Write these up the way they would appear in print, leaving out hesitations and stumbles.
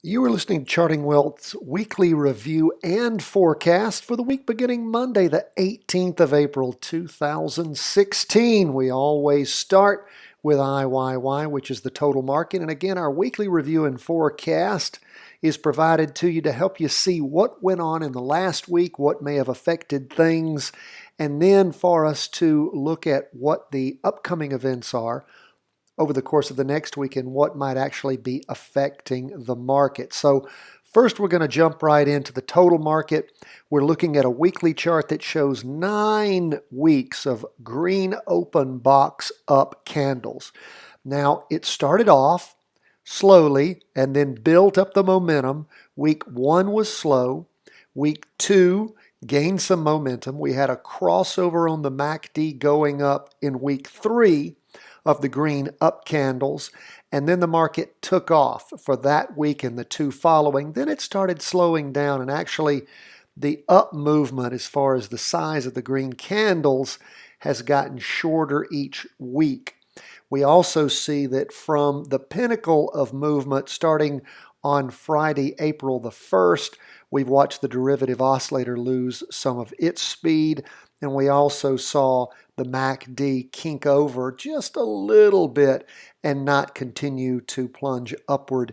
You are listening to Charting Wealth's weekly review and forecast for the week beginning Monday, the 18th of April, 2016. We always start with IYY, which is the total market. And again, our weekly review and forecast is provided to you to help you see what went on in the last week, what may have affected things, and then for us to look at what the upcoming events are over the course of the next week and what might actually be affecting the market. So first, we're going to jump right into the total market. We're looking at a weekly chart that shows 9 weeks of green open box up candles. Now, it started off slowly and then built up the momentum. Week 1 was slow. Week 2 gained some momentum. We had a crossover on the MACD going up in week 3 of the green up candles, and then the market took off for that week and the 2 following. Then it started slowing down, and actually the up movement as far as the size of the green candles has gotten shorter each week. We also see that from the pinnacle of movement starting on Friday, April the 1st, we've watched the derivative oscillator lose some of its speed, and we also saw the MACD kink over just a little bit and not continue to plunge upward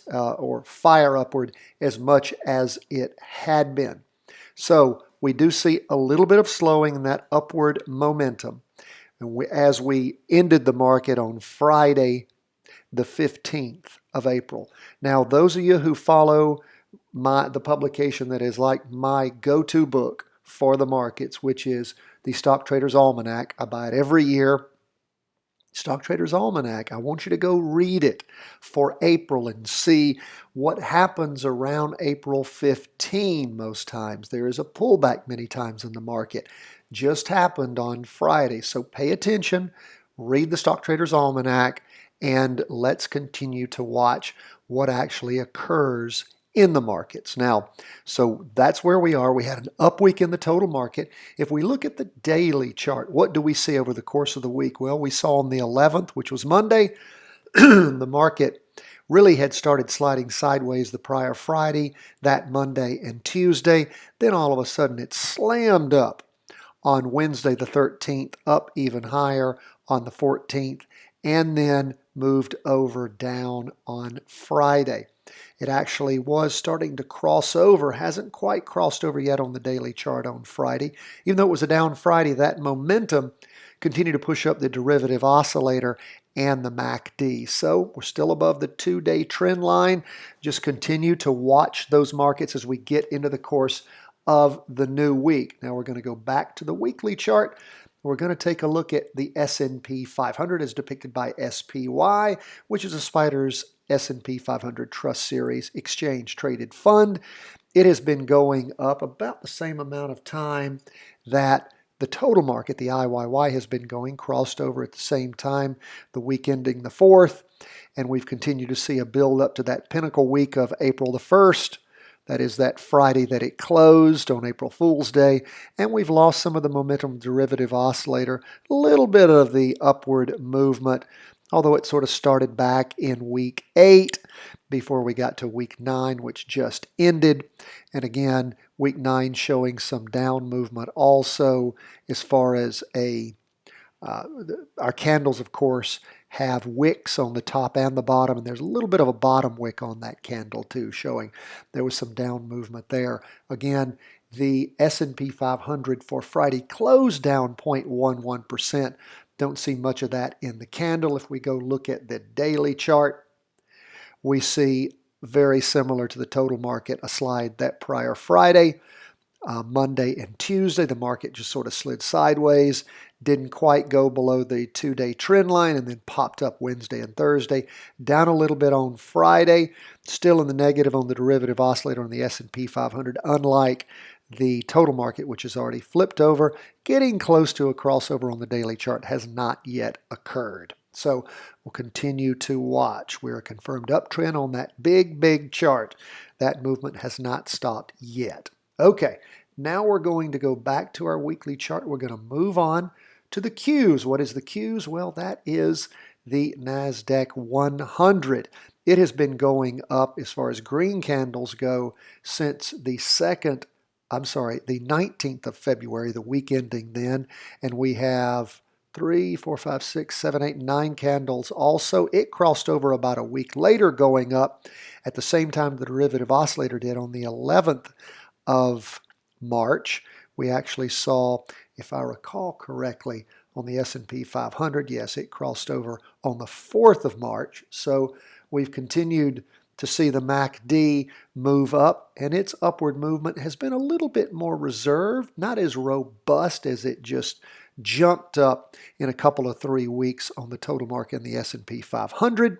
or fire upward as much as it had been. So we do see a little bit of slowing in that upward momentum. And as we ended the market on Friday, the 15th of April. Now, those of you who follow the publication that is like my go-to book for the markets, which is the Stock Traders Almanac. I buy it every year. Stock Traders Almanac. I want you to go read it for April and see what happens around April 15 most times. There is a pullback many times in the market. Just happened on Friday. So pay attention, read the Stock Traders Almanac, and let's continue to watch what actually occurs in the markets. Now, so that's where we are. We had an up week in the total market. If we look at the daily chart, what do we see over the course of the week? Well, we saw on the 11th, which was Monday, the market really had started sliding sideways the prior Friday, that Monday and Tuesday. Then all of a sudden it slammed up on Wednesday the 13th, up even higher on the 14th, and then moved over down on Friday. It actually was starting to cross over, hasn't quite crossed over yet on the daily chart on Friday. Even though it was a down Friday, that momentum continued to push up the derivative oscillator and the MACD. So we're still above the 2-day trend line. Just continue to watch those markets as we get into the course of the new week. Now we're going to go back to the weekly chart. We're going to take a look at the S&P 500 as depicted by SPY, which is a Spider's S&P 500 Trust Series exchange traded fund. It has been going up about the same amount of time that the total market, the IYY, has been going, crossed over at the same time, the week ending the 4th, and we've continued to see a build up to that pinnacle week of April the 1st. That is that Friday that it closed on April Fool's Day, and we've lost some of the momentum derivative oscillator, a little bit of the upward movement, although it sort of started back in week 8 before we got to week 9, which just ended. And again, week 9 showing some down movement also as far as our candles, of course, have wicks on the top and the bottom, and there's a little bit of a bottom wick on that candle too, showing there was some down movement there. Again, the S&P 500 for Friday closed down 0.11%. Don't see much of that in the candle. If we go look at the daily chart, we see very similar to the total market, a slide that prior Friday. Monday and Tuesday, the market just sort of slid sideways, didn't quite go below the 2-day trend line, and then popped up Wednesday and Thursday. Down a little bit on Friday, still in the negative on the derivative oscillator on the S&P 500, unlike the total market, which has already flipped over. Getting close to a crossover on the daily chart has not yet occurred. So we'll continue to watch. We're a confirmed uptrend on that big chart. That movement has not stopped yet. Okay, now we're going to go back to our weekly chart. We're going to move on to the Qs. What is the Qs? Well, that is the NASDAQ 100. It has been going up as far as green candles go since the 19th of February, the week ending then, and we have 3, 4, 5, 6, 7, 8, 9 candles also. It crossed over about a week later going up at the same time the derivative oscillator did on the 11th of March. We actually saw, if I recall correctly, on the S&P 500, yes, it crossed over on the 4th of March. So we've continued to see the MACD move up, and its upward movement has been a little bit more reserved, not as robust as it just jumped up in a couple of 3 weeks on the total market in the S&P 500.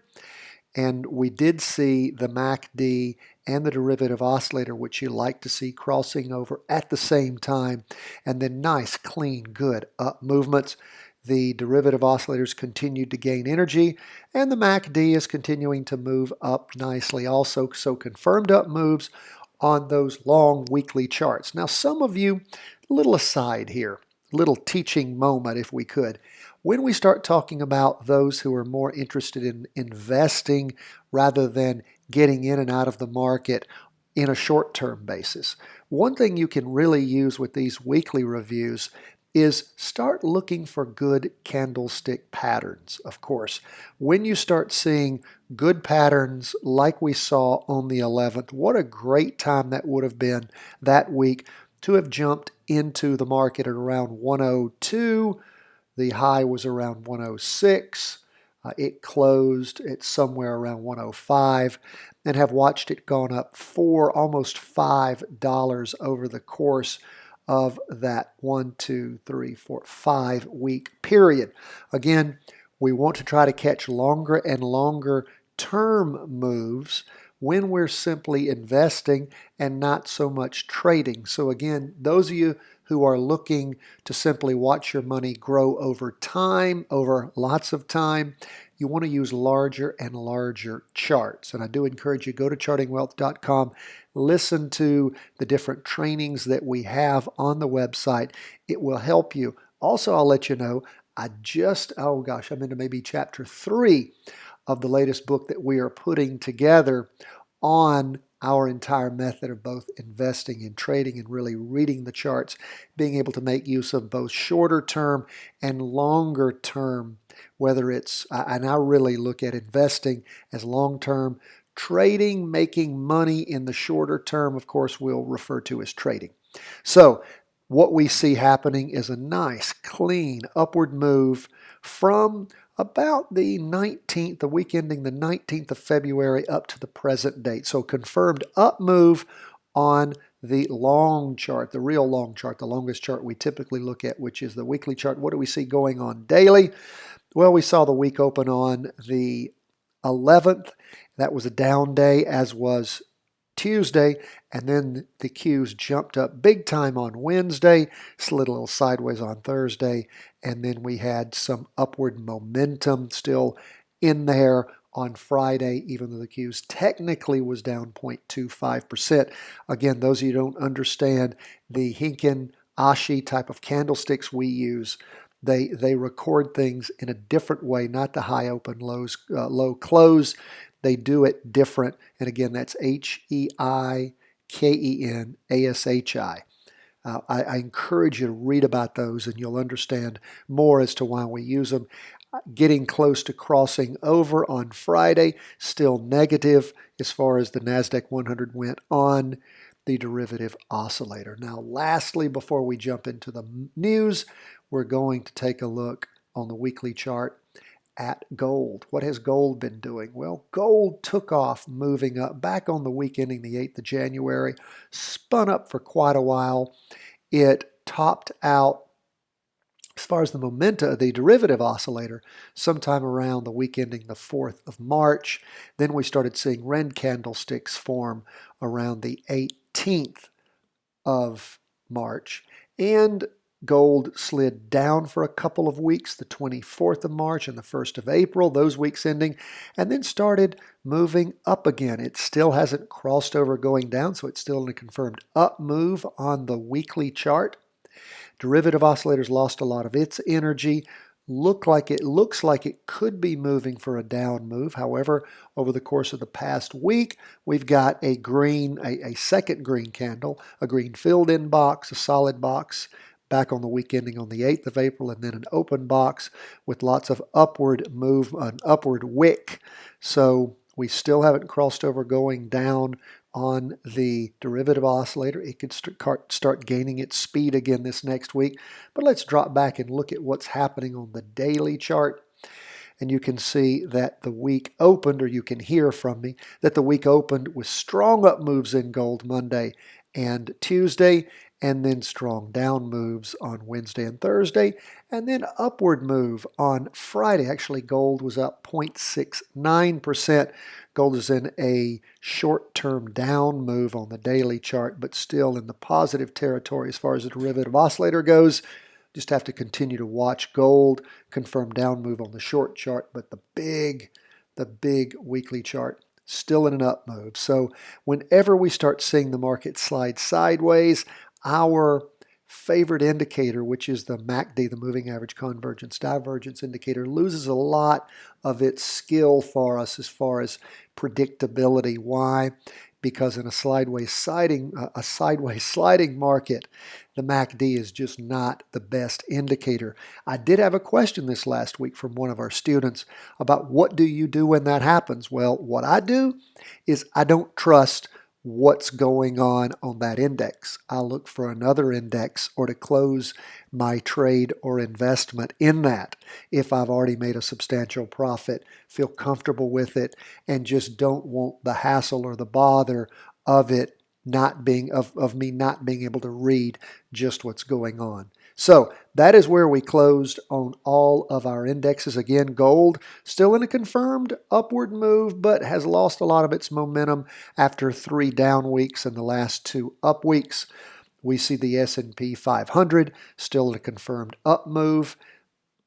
And we did see the MACD and the derivative oscillator, which you like to see, crossing over at the same time, and then nice, clean, good up movements. The derivative oscillators continued to gain energy, and the MACD is continuing to move up nicely also, so confirmed up moves on those long weekly charts. Now, some of you, a little aside here, little teaching moment if we could. When we start talking about those who are more interested in investing rather than getting in and out of the market in a short-term basis, one thing you can really use with these weekly reviews is start looking for good candlestick patterns, of course. When you start seeing good patterns like we saw on the 11th, what a great time that would have been that week to have jumped into the market at around 102. The high was around 106. It closed at somewhere around 105, and have watched it gone up almost $5 over the course of that 1, 2, 3, 4, 5 week period. Again, we want to try to catch longer and longer term moves when we're simply investing and not so much trading. So again, those of you who are looking to simply watch your money grow over time, over lots of time, you want to use larger and larger charts. And I do encourage you, go to chartingwealth.com, listen to the different trainings that we have on the website. It will help you. Also, I'll let you know, I'm into maybe chapter 3 of the latest book that we are putting together on our entire method of both investing and trading and really reading the charts, being able to make use of both shorter term and longer term, whether it's, and I really look at investing as long term, trading, making money in the shorter term, of course, we'll refer to as trading. So what we see happening is a nice, clean, upward move from about the 19th, the week ending the 19th of February up to the present date. So confirmed up move on the long chart, the real long chart, the longest chart we typically look at, which is the weekly chart. What do we see going on daily? Well, we saw the week open on the 11th. That was a down day, as was Tuesday, and then the Qs jumped up big time on Wednesday, slid a little sideways on Thursday, and then we had some upward momentum still in there on Friday, even though the Qs technically was down 0.25%. Again, those of you who don't understand the Hinken Ashi type of candlesticks we use, they record things in a different way, not the high open, low close. They do it different. And again, that's HEIKEN ASHI. I encourage you to read about those and you'll understand more as to why we use them. Getting close to crossing over on Friday, still negative as far as the NASDAQ 100 went on the derivative oscillator. Now, lastly, before we jump into the news, we're going to take a look on the weekly chart at gold. What has gold been doing? Well, gold took off moving up back on the week ending the 8th of January, spun up for quite a while. It topped out, as far as the momenta, the derivative oscillator, sometime around the week ending the 4th of March. Then we started seeing red candlesticks form around the 18th of March. And gold slid down for a couple of weeks, the 24th of March and the 1st of April, those weeks ending, and then started moving up again. It still hasn't crossed over going down, so it's still in a confirmed up move on the weekly chart. Derivative oscillators lost a lot of its energy. looks like it could be moving for a down move. However, over the course of the past week, we've got a second green candle, a green filled in box, a solid box back on the week ending on the 8th of April, and then an open box with lots of upward move, an upward wick. So we still haven't crossed over going down on the derivative oscillator. It could start gaining its speed again this next week. But let's drop back and look at what's happening on the daily chart. And you can see that the week opened, or you can hear from me, that the week opened with strong up moves in gold Monday and Tuesday, and then strong down moves on Wednesday and Thursday, and then upward move on Friday. Actually, gold was up 0.69%. Gold is in a short-term down move on the daily chart, but still in the positive territory as far as the derivative oscillator goes. Just have to continue to watch gold confirm down move on the short chart, but the big weekly chart still in an up move. So whenever we start seeing the market slide sideways, our favorite indicator, which is the MACD, the moving average convergence divergence indicator, loses a lot of its skill for us as far as predictability. Why? Because in a sideways sliding market, the MACD is just not the best indicator. I did have a question this last week from one of our students about what do you do when that happens? Well, what I do is I don't trust what's going on that index. I look for another index or to close my trade or investment in that if I've already made a substantial profit, feel comfortable with it, and just don't want the hassle or the bother of it not being of me not being able to read just what's going on. So that is where we closed on all of our indexes. Again, gold still in a confirmed upward move, but has lost a lot of its momentum after 3 down weeks and the last 2 up weeks. We see the S&P 500 still in a confirmed up move,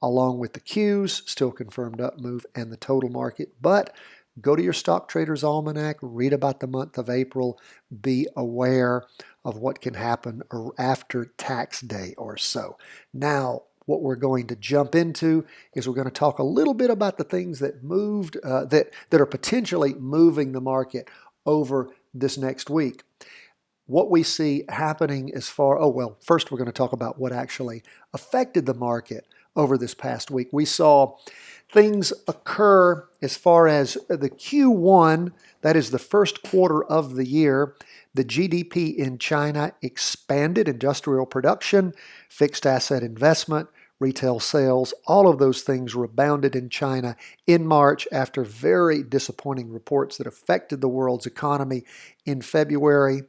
along with the Qs still confirmed up move, and the total market. But go to your Stock Traders Almanac, read about the month of April, be aware of what can happen after tax day or so. Now, what we're going to jump into is we're going to talk a little bit about the things that moved, that are potentially moving the market over this next week. What we see happening first we're going to talk about what actually affected the market over this past week. We saw things occur as far as the Q1, that is the first quarter of the year. The GDP in China expanded, industrial production, fixed asset investment, retail sales, all of those things rebounded in China in March after very disappointing reports that affected the world's economy in February.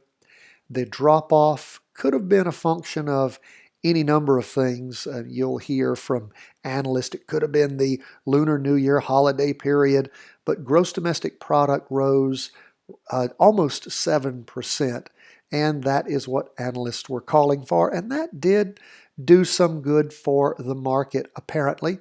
The drop-off could have been a function of any number of things. You'll hear from analysts it could have been the Lunar New Year holiday period, but gross domestic product rose almost 7%, and that is what analysts were calling for, and that did do some good for the market, apparently.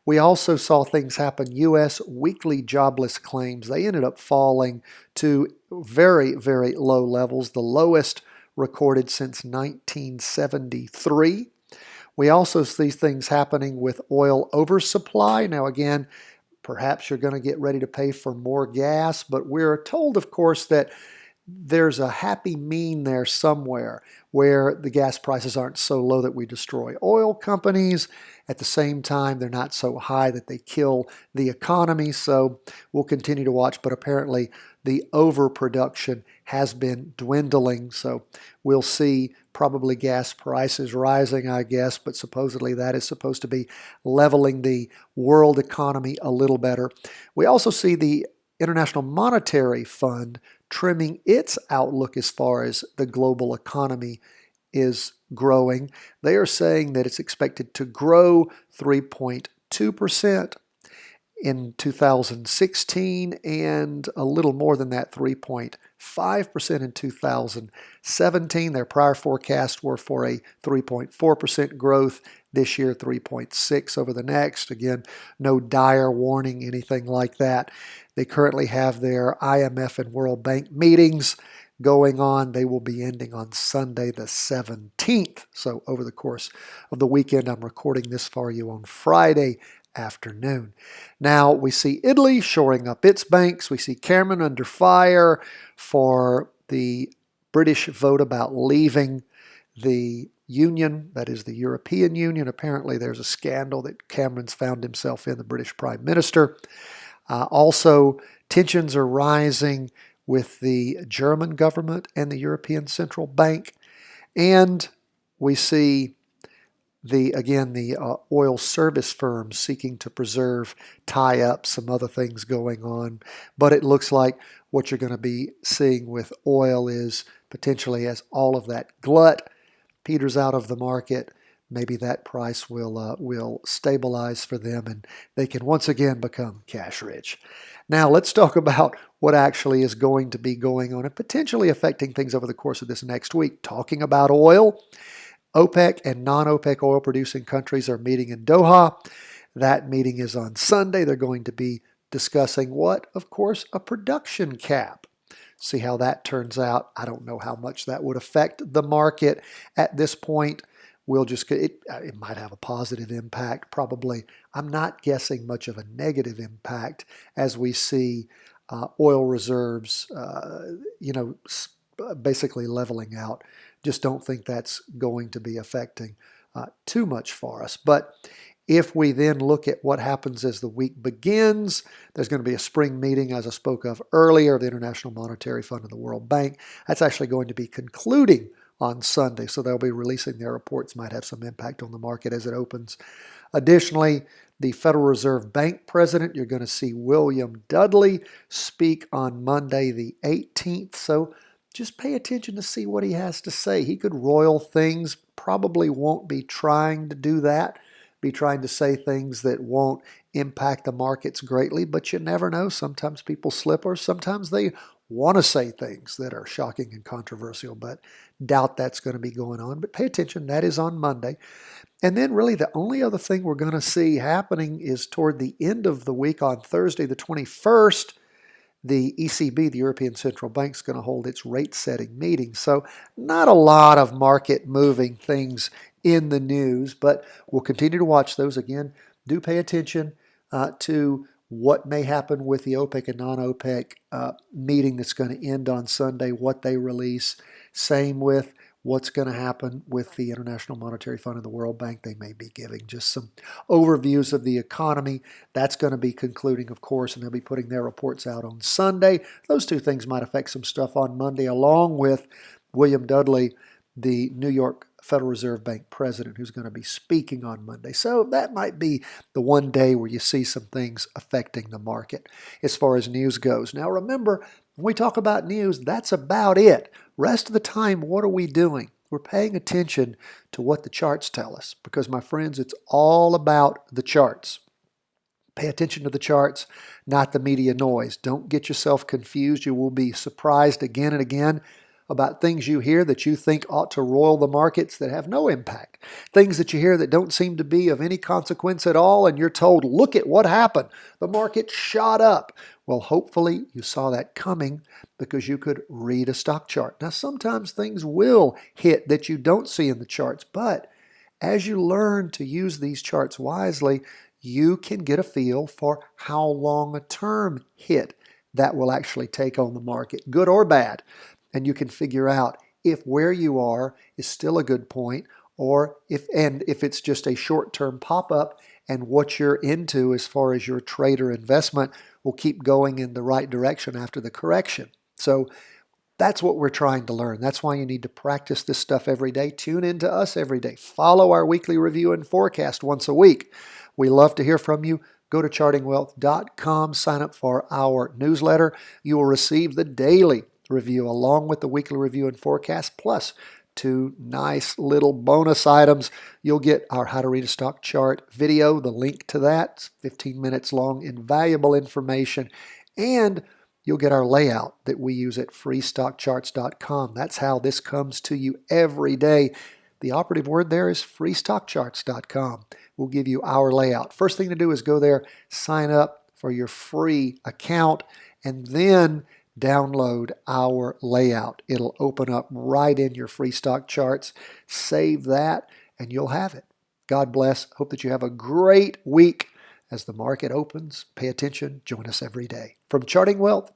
We also saw things happen. U.S. weekly jobless claims, they ended up falling to very, very low levels, the lowest recorded since 1973. We also see things happening with oil oversupply. Now again, perhaps you're going to get ready to pay for more gas, but we're told, of course, that there's a happy mean there somewhere where the gas prices aren't so low that we destroy oil companies. At the same time, they're not so high that they kill the economy. So we'll continue to watch, but apparently the overproduction has been dwindling. So we'll see probably gas prices rising, I guess, but supposedly that is supposed to be leveling the world economy a little better. We also see the International Monetary Fund trimming its outlook as far as the global economy is growing. They are saying that it's expected to grow 3.2% in 2016 and a little more than that, 3.5% in 2017. Their prior forecasts were for a 3.4% growth this year, 3.6% over the next. Again, no dire warning, anything like that. They currently have their IMF and World Bank meetings going on. They will be ending on Sunday the 17th. So over the course of the weekend, I'm recording this for you on Friday afternoon. Now we see Italy shoring up its banks. We see Cameron under fire for the British vote about leaving the Union, that is the European Union. Apparently there's a scandal that Cameron's found himself in, the British Prime Minister. Also, tensions are rising with the German government and the European Central Bank. And we see the oil service firms seeking to preserve, tie up some other things going on. But it looks like what you're going to be seeing with oil is potentially, as all of that glut peters out of the market, maybe that price will stabilize for them and they can once again become cash rich. Now let's talk about what actually is going to be going on and potentially affecting things over the course of this next week. Talking about oil, OPEC and non-OPEC oil producing countries are meeting in Doha. That meeting is on Sunday. They're going to be discussing what? Of course, a production cap. See how that turns out. I don't know how much that would affect the market at this point. It might have a positive impact, probably. I'm not guessing much of a negative impact as we see oil reserves, basically leveling out. Just don't think that's going to be affecting too much for us. But if we then look at what happens as the week begins, there's going to be a spring meeting, as I spoke of earlier, of the International Monetary Fund and the World Bank. That's actually going to be concluding on Sunday, so they'll be releasing their reports, might have some impact on the market as it opens. Additionally, the Federal Reserve Bank president, you're going to see William Dudley speak on Monday the 18th, so just pay attention to see what he has to say. He could roil things, probably won't be trying to do that, be trying to say things that won't impact the markets greatly, but you never know. Sometimes people slip, or sometimes they want to say things that are shocking and controversial, but doubt that's going to be going on. But pay attention, that is on Monday. And then really the only other thing we're going to see happening is toward the end of the week on Thursday the 21st, the ECB, the European Central Bank, is going to hold its rate-setting meeting. So not a lot of market-moving things in the news, but we'll continue to watch those. Again, do pay attention to what may happen with the OPEC and non-OPEC meeting that's going to end on Sunday, what they release. Same with what's going to happen with the International Monetary Fund and the World Bank. They may be giving just some overviews of the economy. That's going to be concluding, of course, and they'll be putting their reports out on Sunday. Those two things might affect some stuff on Monday, along with William Dudley, the New York Federal Reserve Bank president, who's going to be speaking on Monday. So that might be the one day where you see some things affecting the market as far as news goes. Now remember, when we talk about news, that's about it. Rest of the time, what are we doing? We're paying attention to what the charts tell us, because my friends, it's all about the charts. Pay attention to the charts, not the media noise. Don't get yourself confused. You will be surprised again and again about things you hear that you think ought to roil the markets that have no impact. Things that you hear that don't seem to be of any consequence at all, and you're told, look at what happened. The market shot up. Well, hopefully you saw that coming because you could read a stock chart. Now, sometimes things will hit that you don't see in the charts, but as you learn to use these charts wisely, you can get a feel for how long a term hit that will actually take on the market, good or bad. And you can figure out if where you are is still a good point, or if it's just a short-term pop-up, and what you're into as far as your trade or investment will keep going in the right direction after the correction. So that's what we're trying to learn. That's why you need to practice this stuff every day. Tune in to us every day. Follow our weekly review and forecast once a week. We love to hear from you. Go to chartingwealth.com, sign up for our newsletter. You will receive the daily review along with the weekly review and forecast, plus 2 nice little bonus items. You'll get our How to Read a Stock Chart video, the link to that. It's 15 minutes long, invaluable information. And you'll get our layout that we use at freestockcharts.com. That's how this comes to you every day. The operative word there is freestockcharts.com. We'll give you our layout. First thing to do is go there, sign up for your free account, and then download our layout. It'll open up right in your free stock charts. Save that and you'll have it. God bless. Hope that you have a great week as the market opens. Pay attention. Join us every day. From Charting Wealth.